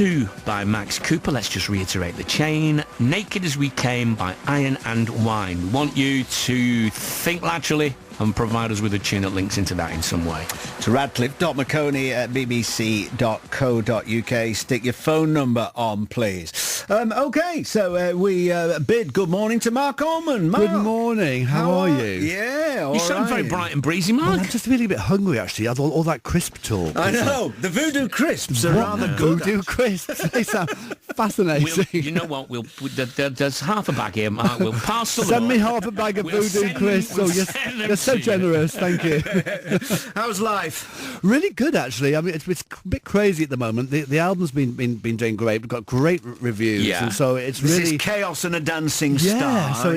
2 by Max Cooper. Let's just reiterate the chain. Naked as We Came by Iron and Wine. We want you to think laterally and provide us with a tune that links into that in some way. To Radcliffe.Maconie at bbc.co.uk. Stick your phone number on, please. OK, so we bid good morning to Marc Almond. Marc. Good morning. How are you? Yeah, all You sound very bright and breezy, Marc. Well, I'm just feeling a bit hungry, actually. I had all that crisp talk. I know. The Voodoo Crisps are rather good. Voodoo crisps. They sound fascinating. You know what? There's half a bag here, Marc. We'll parcel Send them me on. half a bag of We'll Voodoo send- crisps. we'll Oh, send them you're so to you. generous. Thank you. How's life? Really good, actually. I mean, it's a bit crazy at the moment. The album's been doing great. We've got great reviews, Yeah. and so it's This really is chaos and a dancing yeah. star. So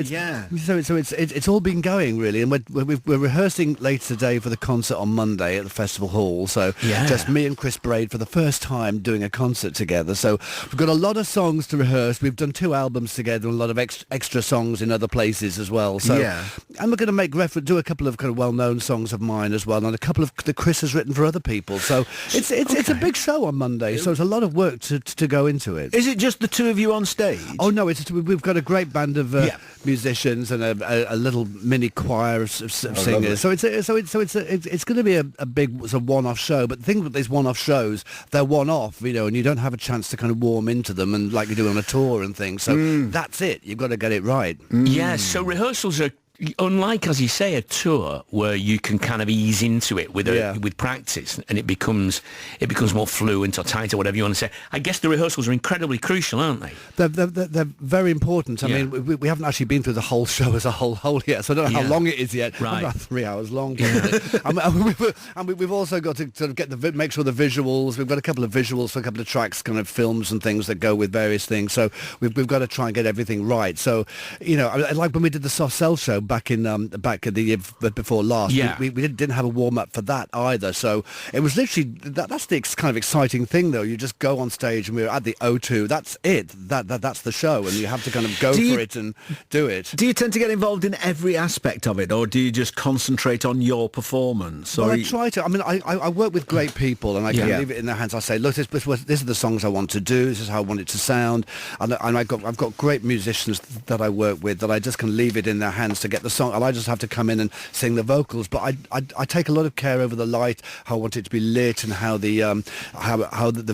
it's all been going really, and we're rehearsing later today for the concert on Monday at the festival hall. So Yeah. just me and Chris Braid for the first time doing a concert together. So we've got a lot of songs to rehearse. We've done 2 albums together, and a lot of extra songs in other places as well. So and we're going to do a couple of kind of well-known songs of mine as well, and a couple of that Chris has written for other people. So it's a big show on Monday. So it's a lot of work to go into it. Is it just the two of you on stage? Oh no, we've got a great band of musicians and a little mini choir of singers. So it's going to be a big sort of one-off show. But the thing with these one-off shows, they're one-off, and you don't have a chance to kind of warm into them and like you do on a tour and things. So that's it. You've got to get it right. Yeah, so rehearsals are, unlike, as you say, a tour where you can kind of ease into it with practice, and it becomes more fluent or tight or whatever you want to say. I guess the rehearsals are incredibly crucial, aren't they? They're very important. I mean, we haven't actually been through the whole show as a whole yet, so I don't know how long it is yet. Right. About 3 hours long, probably. and we've also got to sort of make sure the visuals. We've got a couple of visuals for a couple of tracks, kind of films and things that go with various things. So we've got to try and get everything right. So like when we did the Soft Cell show back at the year before last, we didn't have a warm up for that either. So it was literally that's the kind of exciting thing, though. You just go on stage, and we were at the O2. That's it. That's the show, and you have to kind of go for it and do it. Do you tend to get involved in every aspect of it, or do you just concentrate on your performance? Well, I try to. I mean, I work with great people, and I can leave it in their hands. I say, look, this are the songs I want to do. This is how I want it to sound, and I've got great musicians that I work with that I just can leave it in their hands to get the song. I just have to come in and sing the vocals, but I take a lot of care over the light, how I want it to be lit, and how the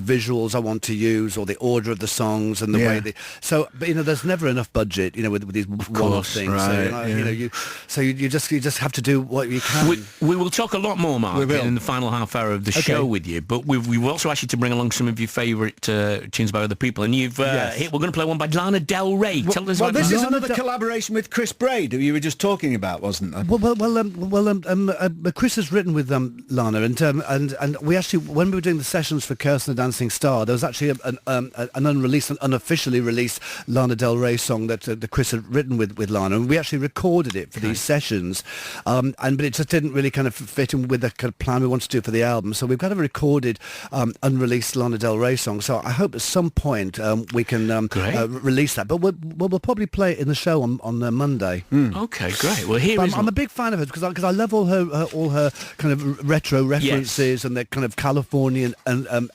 visuals I want to use, or the order of the songs and the way they. So, but there's never enough budget, with these one-off things. Right, so you just have to do what you can. We will talk a lot more, Marc, in the final half hour of the show with you. But we've also asked you to bring along some of your favourite tunes by other people, and we're going to play one by Lana Del Rey. Tell us about this that. is another collaboration with Chris Braid, who you were just talking about, wasn't it? Chris has written with Lana, and we actually, when we were doing the sessions for Kirsten the Dancing Star, there was actually an unofficially released Lana Del Rey song that Chris had written with Lana, and we actually recorded it for these sessions, but it just didn't really kind of fit in with the kind of plan we wanted to do for the album. So we've got a recorded, unreleased Lana Del Rey song. So I hope at some point we can release that. But we'll probably play it in the show on Monday. Okay, great. Well, I'm a big fan of her because I love all her kind of retro references and the kind of Californian and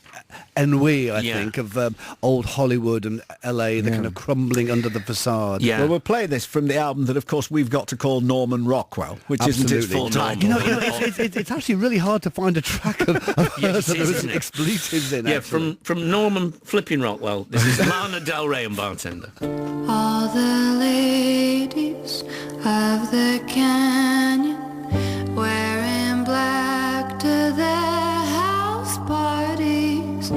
ennui, I think, of old Hollywood and LA, the kind of crumbling under the facade. Yeah. Well, we'll play this from the album that, of course, we've got to call Norman Rockwell, which isn't its full title. It's actually really hard to find a track of hers that there's expletives in. Yeah, from Norman Flipping Rockwell. This is Lana Del Rey and Bartender. All the ladies of the canyon wearing black to their house parties.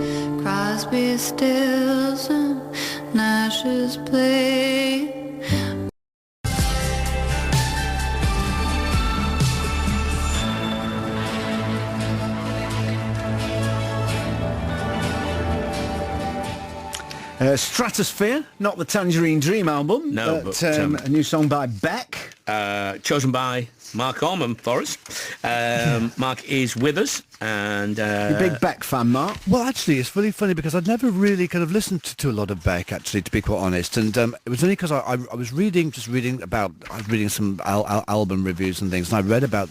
Crosby, Stills and Nash's play. Stratosphere, not the Tangerine Dream album, but a new song by Beck. Chosen by Marc Almond for us. Marc is with us, and You're a big Beck fan, Marc. Well, actually, it's really funny because I'd never really kind of listened to a lot of Beck, actually, to be quite honest. And it was only because I was reading some album reviews and things, and I read about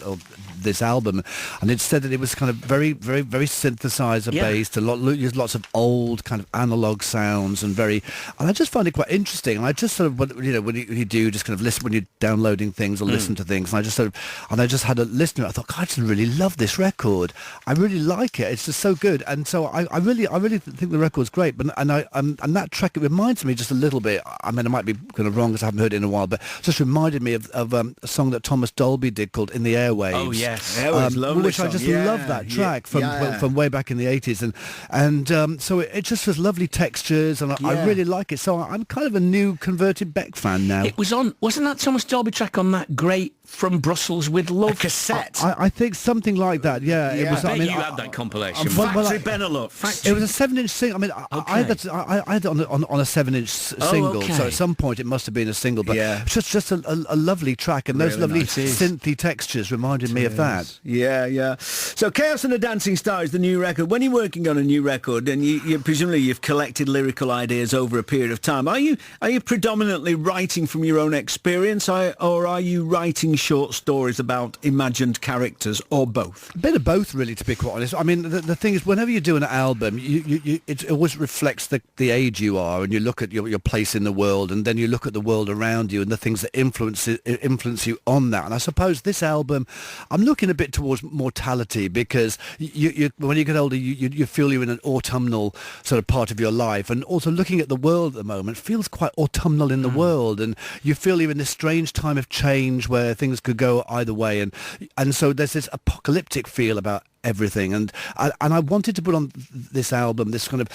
this album, and it said that it was kind of very, very, very synthesizer based, and used lots of old kind of analog sounds, and I just find it quite interesting. And I just sort of, when you do just kind of listen when you're downloading things or listen to things, and I just had a listen to it. I thought, God, I just really love this record. I really like it. It's just so good. And so I really think the record's great. But and that track, it reminds me just a little bit. I mean, I might be kind of wrong because I haven't heard it in a while, but it just reminded me of a song that Thomas Dolby did called "In the Airwaves." Oh yes, lovely which song. I just love that track from way back in the 80s, and so it just was lovely textures, and I really like it. So I'm kind of a new converted Beck fan now. It was wasn't that Thomas Dolby track on that great From Brussels with Love? A cassette. I think something like that. Yeah, it was. I bet you had that compilation. Factory Benelux. It was a 7-inch single. I mean, I had it on a 7-inch single. So at some point it must have been a single. But just a lovely track, and those lovely synthy textures reminded me of that. Yeah. So Chaos and the Dancing Star is the new record. When you're working on a new record, and you presumably you've collected lyrical ideas over a period of time, are you predominantly writing from your own experience, or are you writing short stories about imagined characters, or both? A bit of both, really, to be quite honest. I mean, the thing is, whenever you do an album, it always reflects the age you are, and you look at your place in the world, and then you look at the world around you and the things that influence you on that. And I suppose this album, I'm looking a bit towards mortality, because when you get older, you feel you're in an autumnal sort of part of your life, and also looking at the world at the moment feels quite autumnal in the world, and you feel you're in this strange time of change where things could go either way, and so there's this apocalyptic feel about everything, and I wanted to put on this album this kind of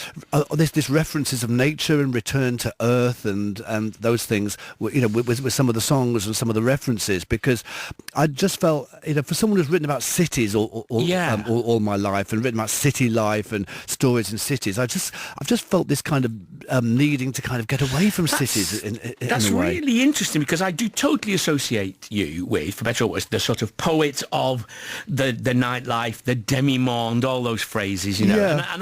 this references of nature and return to earth and those things, with some of the songs and some of the references, because I just felt, for someone who's written about cities all my life, and written about city life and stories in cities, I've just felt this kind of needing to kind of get away from cities in That's a way. really interesting, because I do totally associate you with, for better or worse, the sort of poet of the nightlife, the demi-monde, all those phrases, and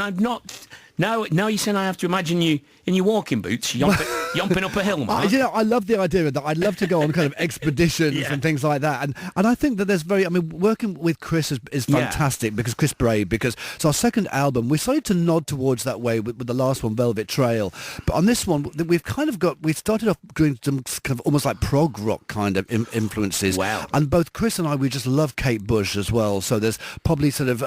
I'm not. Now you're saying I have to imagine you in your walking boots, yomping up a hill, Marc. I love the idea of that. I'd love to go on kind of expeditions and things like that. And I think that there's working with Chris is fantastic, because Chris Brave, because it's our second album. We started to nod towards that way with the last one, Velvet Trail. But on this one, we've kind of we started off doing some kind of almost like prog rock kind of influences. Wow. And both Chris and I, we just love Kate Bush as well. So there's probably sort of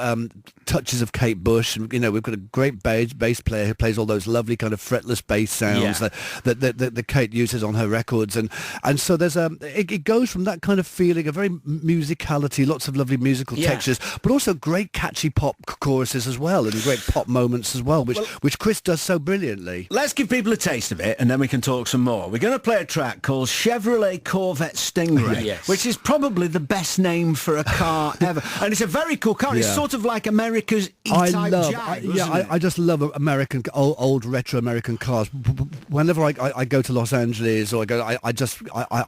touches of Kate Bush. And, we've got a great bass player who plays all those lovely kind of fretless bass sounds that Kate uses on her records, and so there's it goes from that kind of feeling, a very musicality, lots of lovely musical textures, but also great catchy pop choruses as well, and great pop moments as well, which Chris does so brilliantly. Let's give people a taste of it, and then we can talk some more. We're going to play a track called Chevrolet Corvette Stingray, which is probably the best name for a car ever, and it's a very cool car. It's sort of like America's E-Type Jag. I just love American old retro American cars. Whenever I go to Los Angeles, or I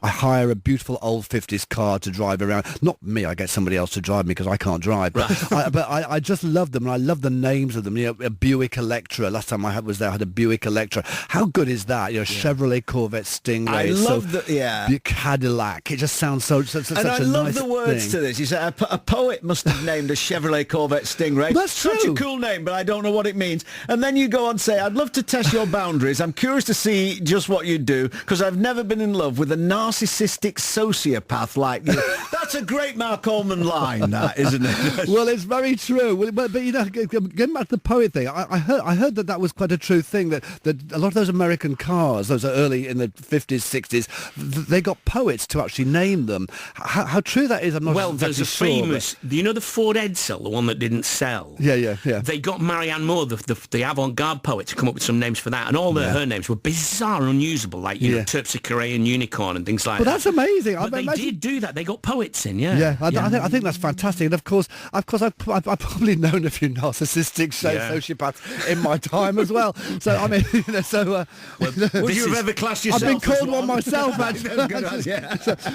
hire a beautiful old 50s car to drive around. Not me, I get somebody else to drive me because I can't drive. But I just love them, and I love the names of them. A Buick Electra. Last time I was there, I had a Buick Electra. How good is that? Chevrolet Corvette Stingray. I love Cadillac. It just sounds such a nice thing. And I love the words to this. You say a poet must have named a Chevrolet Corvette Stingray. That's such true. a cool name, but I don't know what it means. And then you go on to say, I'd love to test your boundaries. I'm curious to see just what you do, because I've never been in love with a narcissistic sociopath like you. That's a great Marc Almond line, that, isn't it? Well, it's very true. But getting back to the poet thing, I heard that was quite a true thing, that a lot of those American cars, those are early in the 50s, 60s, they got poets to actually name them. How true that is, I'm not there's a famous, the Ford Edsel, the one that didn't sell? Yeah. They got Marianne Moore, the avant-garde poet, to come up with some names for that, and all her names were bizarre and unusable, like Terpsichore and Unicorn and things like that. But that's amazing. But they did do that. They got poets in, I think that's fantastic. And of course, I've probably known a few narcissistic sociopaths in my time as well. So I mean, would you have ever classed yourself? I've been called one myself. Actually.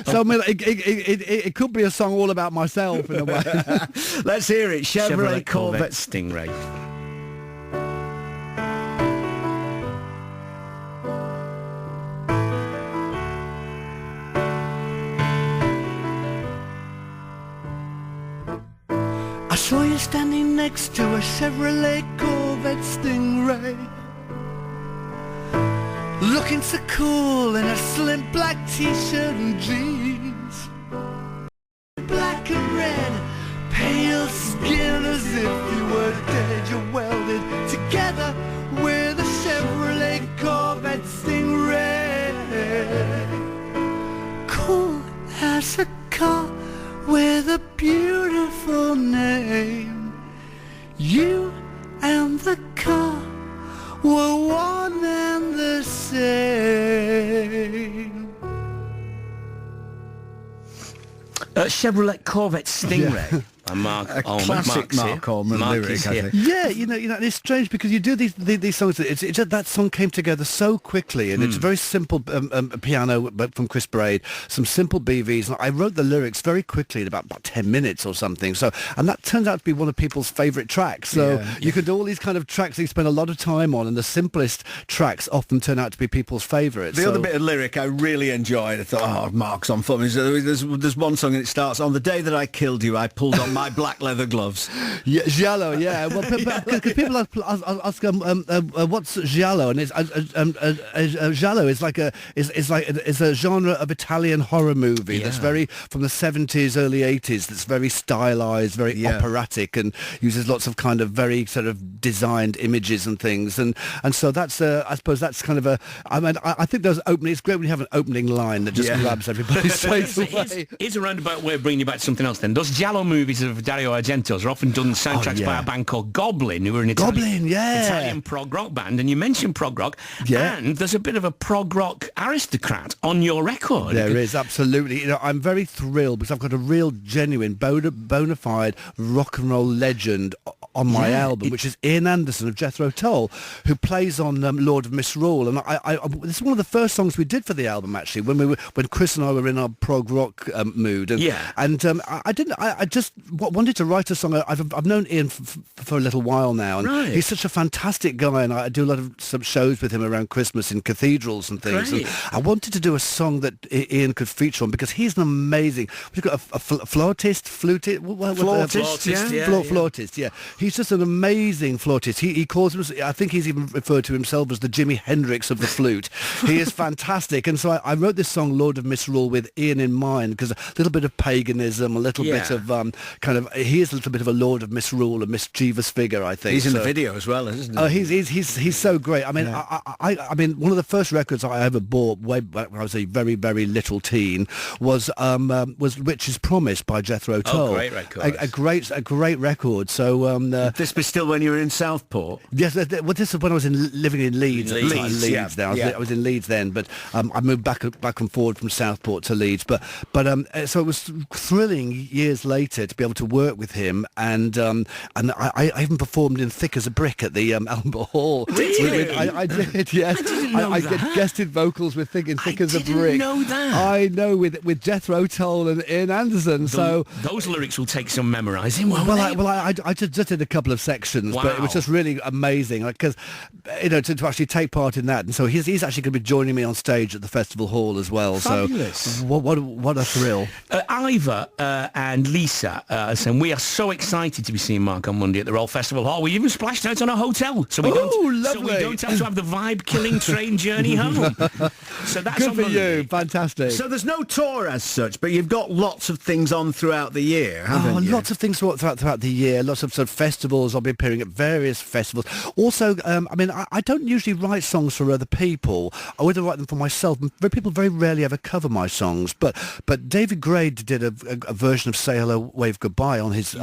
So I mean, it could be a song all about myself in a way. Let's hear it. Chevrolet Corvette Stingray. saw you standing next to a Chevrolet Corvette Stingray, looking so cool in a slim black t-shirt and jeans, black and red, pale skin as if you were dead. You're welded together with a Chevrolet Corvette Stingray, cool as a car with a beautiful name. You and the car were one and the same. Chevrolet Corvette Stingray. Yeah. Mark a Almond. classic Marc Almond lyric, I think. Yeah, you know, and it's strange because you do these songs. It's just that song came together so quickly, and it's a very simple piano from Chris Braid, some simple BVs. And I wrote the lyrics very quickly in about 10 minutes or something. So, and that turned out to be one of people's favourite tracks. So you can do all these kind of tracks that you spend a lot of time on, and the simplest tracks often turn out to be people's favourites. The other bit of lyric I really enjoyed, I thought, oh, Mark's on fun. There's one song and it starts, on the day that I killed you, I pulled on my black leather gloves. Yeah, giallo, yeah. Well, because people ask what's giallo, and it's giallo is like it's a genre of Italian horror movie that's very from the 70s, early 80s. That's very stylized, very operatic, and uses lots of kind of very sort of designed images and things. And so that's I suppose that's kind of a. I mean, I think there's opening. It's great when you have an opening line that just grabs everybody straight away. Here's a roundabout way of bringing you back to something else. Then those giallo movies of Dario Argento's are often done soundtracks by a band called Goblin, who are an Italian prog rock band. And you mentioned prog rock, and there's a bit of a prog rock aristocrat on your record. There is, absolutely. You know, I'm very thrilled because I've got a real genuine bona fide rock and roll legend on my album, which is Ian Anderson of Jethro Tull, who plays on Lord of Misrule. And this is one of the first songs we did for the album, actually, when Chris and I were in our prog rock mood. And, I just wanted to write a song. I've known Ian for a little while now, and he's such a fantastic guy, and I do a lot of some shows with him around Christmas in cathedrals and things. And I wanted to do a song that Ian could feature on because he's an amazing. We've got a flautist. He's just an amazing flautist. He calls him. I think he's even referred to himself as the Jimi Hendrix of the flute. He is fantastic, and so I wrote this song, Lord of Misrule, with Ian in mind because a little bit of paganism, a little bit of kind of. He is a little bit of a Lord of Misrule, a mischievous figure, I think. He's in the video as well, isn't he? He's so great. I mean, I mean, one of the first records I ever bought way back when I was a very, very little teen was Witch's Promise by Jethro Tull. Oh, great record. A great record. So this was still when you were in Southport. Yes, this is when I was living in Leeds. Leeds now. I was in Leeds then, but I moved back and forward from Southport to Leeds. But so it was thrilling years later to be able to work with him, and I even performed in Thick as a Brick at the Almond Hall. Really? I did, yes. I didn't know that. Guested vocals with Thick as a Brick. I didn't know that. I know, with Jethro Tull and Ian Anderson. So those lyrics will take some memorising, won't well, they? I just did a couple of sections, Wow. but it was just really amazing because to actually take part in that. And so he's actually going to be joining me on stage at the Festival Hall as well. Fabulous. So what a thrill. Ivor and Lisa saying, we are so excited to be seeing Marc on Monday at the Royal Festival Hall. We even splashed out on a hotel, so we don't have to have the vibe-killing train journey home. So that's good on for Monday. you, fantastic. So there's no tour as such, but you've got lots of things on throughout the year, haven't you? Lots of things throughout the year, lots of sort of festivals. I'll be appearing at various festivals. Also, I mean, I don't usually write songs for other people. I would write them for myself. People very rarely ever cover my songs, but David Gray did a version of Say Hello, Wave Goodbye on his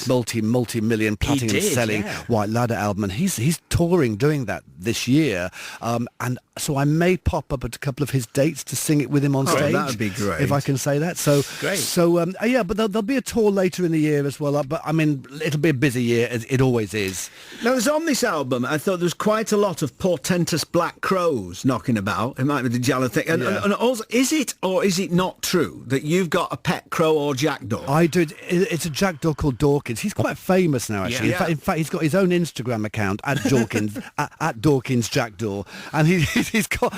multi-million platinum selling White Ladder album, and he's touring doing that this year, and so I may pop up at a couple of his dates to sing it with him on stage. That would be great, if I can say that. So great. So but there'll be a tour later in the year as well. But I mean, it'll be a busy year, as it always is. Now, there's on this album, I thought there was quite a lot of portentous black crows knocking about. It might be the Jalla thing. And also, is it or is it not true that you've got a pet crow or jackdaw? I do. It's a jackdaw called Dawkins. He's quite famous now, actually. Yeah. In fact, he's got his own Instagram account at Dawkins at Dawkins Jackdaw, and he's got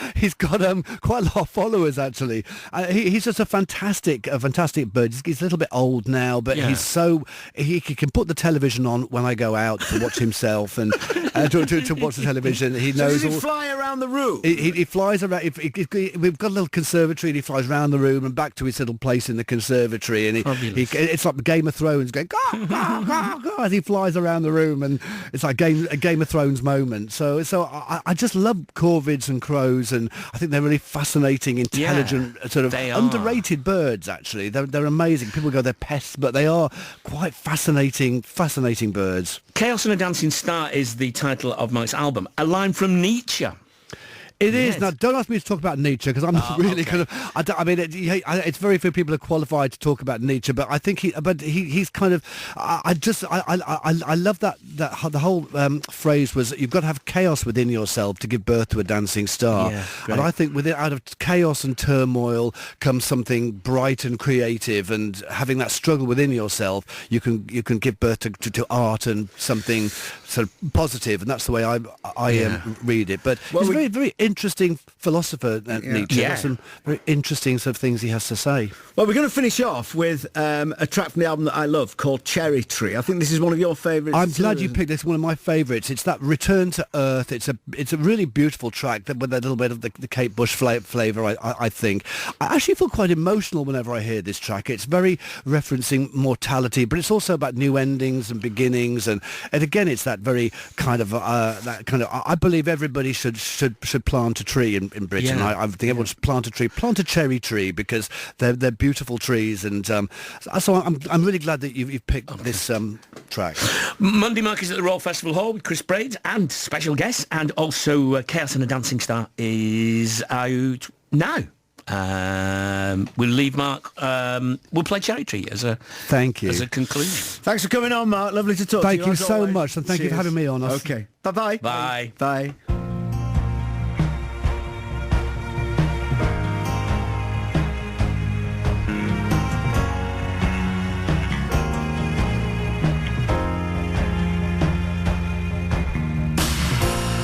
quite a lot of followers actually. He's just a fantastic bird. He's a little bit old now, but he's so he can put the television on when I go out to watch himself and to watch the television. He knows. So does he fly around the room? He flies around. We've got a little conservatory, and he flies around the room and back to his little place in the conservatory, and it's like Game of Thrones going "Gah, gah, gah, gah," as he flies around the room, and it's like a Game of Thrones moment. So I just love corvids and crows, and I think they're really fascinating, intelligent, sort of underrated birds. Actually, they're amazing. People go they're pests, but they are quite fascinating birds. Chaos and a Dancing Star is the title of Mark's album. A line from Nietzsche. It is. Now, don't ask me to talk about Nietzsche, because I'm not really kind of... it's very few people are qualified to talk about Nietzsche, but I think he's kind of... I love that the whole phrase was, you've got to have chaos within yourself to give birth to a dancing star. Yeah, and I think out of chaos and turmoil comes something bright and creative, and having that struggle within yourself, you can give birth to art and something sort of positive, and that's the way I read it. But it's very, very interesting philosopher, Nietzsche. Got some very interesting sort of things he has to say. Well, we're going to finish off with a track from the album that I love called Cherry Tree. I think this is one of your favourites. I'm glad you picked this. One of my favourites. It's that return to earth. It's a really beautiful track with a little bit of the Kate Bush flavour, I think. I actually feel quite emotional whenever I hear this track. It's very referencing mortality, but it's also about new endings and beginnings, and again, it's that very kind of I believe everybody should plant a tree in Britain. I think everyone should plant a cherry tree, because they're beautiful trees, and so I'm really glad that you've picked this track. Monday Mark is at the Royal Festival Hall with Chris Braids and special guests, and also Chaos and a Dancing Star is out now. We'll leave Mark. We'll play Cherry Tree as a conclusion. Thanks for coming on, Mark. Lovely to talk to you. Thank you so much, and thank you for having me on. Okay. Bye-bye. Bye. Bye.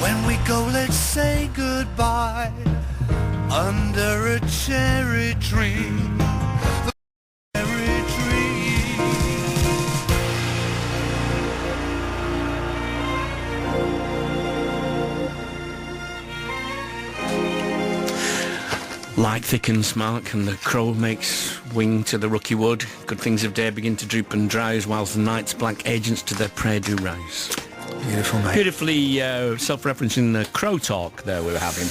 When we go, let's say goodbye under a cherry tree. The cherry tree. Light thickens, Mark, and the crow makes wing to the rooky wood. Good things of day begin to droop and drowse, whilst the night's black agents to their prey do rouse. Beautiful, mate. Beautifully self-referencing the crow talk there we were having.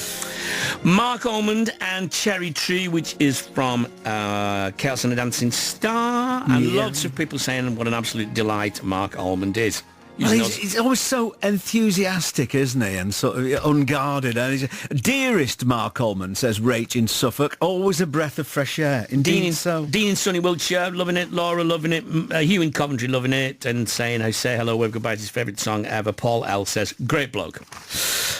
Marc Almond and Cherry Tree, which is from Chaos and a Dancing Star, and lots of people saying what an absolute delight Marc Almond is. Well, he's always so enthusiastic, isn't he, and sort of unguarded. And dearest Marc Almond, says Rach in Suffolk, always a breath of fresh air. Dean in sunny Wiltshire, loving it. Laura, loving it. Hugh in Coventry, loving it. And saying, I say hello, wave goodbye, it's his favourite song ever. Paul L says, great bloke.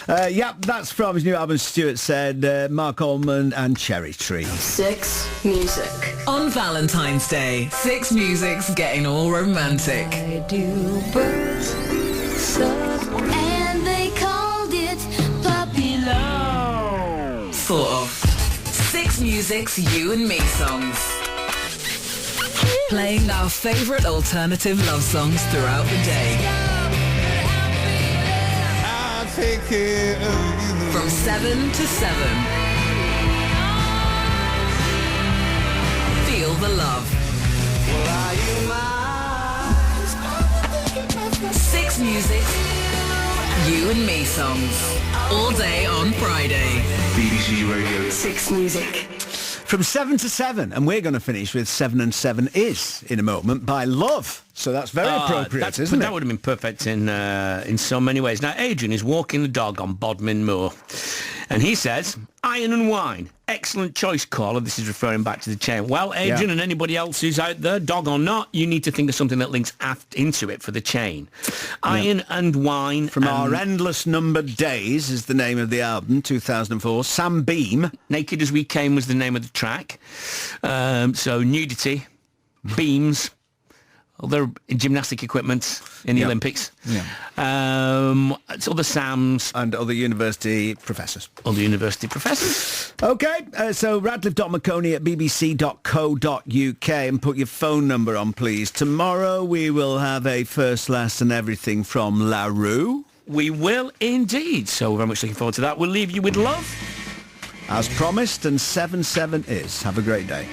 That's from his new album, Stuart said, Marc Almond and Cherry Tree. Six Music. On Valentine's Day, Six Music's getting all romantic. I do birds and they called it puppy love. Sort of. Six Music's You and Me songs. Playing our favourite alternative love songs throughout the day. I'll take care of you. From 7 to 7. Feel the love. Well, are you mine? Six Music's You and Me songs. All day on Friday. BBC Radio. Six Music. From 7 to 7, and we're going to finish with 7 and 7 is, in a moment, by Love. So that's very appropriate, isn't it? That would have been perfect in so many ways. Now, Adrian is walking the dog on Bodmin Moor, and he says, I Iron and Wine. Excellent choice, caller. This is referring back to the chain. Well, Adrian and anybody else who's out there, dog or not, you need to think of something that links into it for the chain. Iron and Wine. From Our Endless Numbered Days is the name of the album, 2004. Sam Beam. Naked As We Came was the name of the track. So nudity, beams, other gymnastic equipment in the Olympics. It's other Sams. And other university professors. Other university professors. OK, so radcliffe.maconie at bbc.co.uk and put your phone number on, please. Tomorrow we will have a First, Last and Everything from La Rue. We will indeed. So we're very much looking forward to that. We'll leave you with love. As promised, and 7-7 is. Have a great day.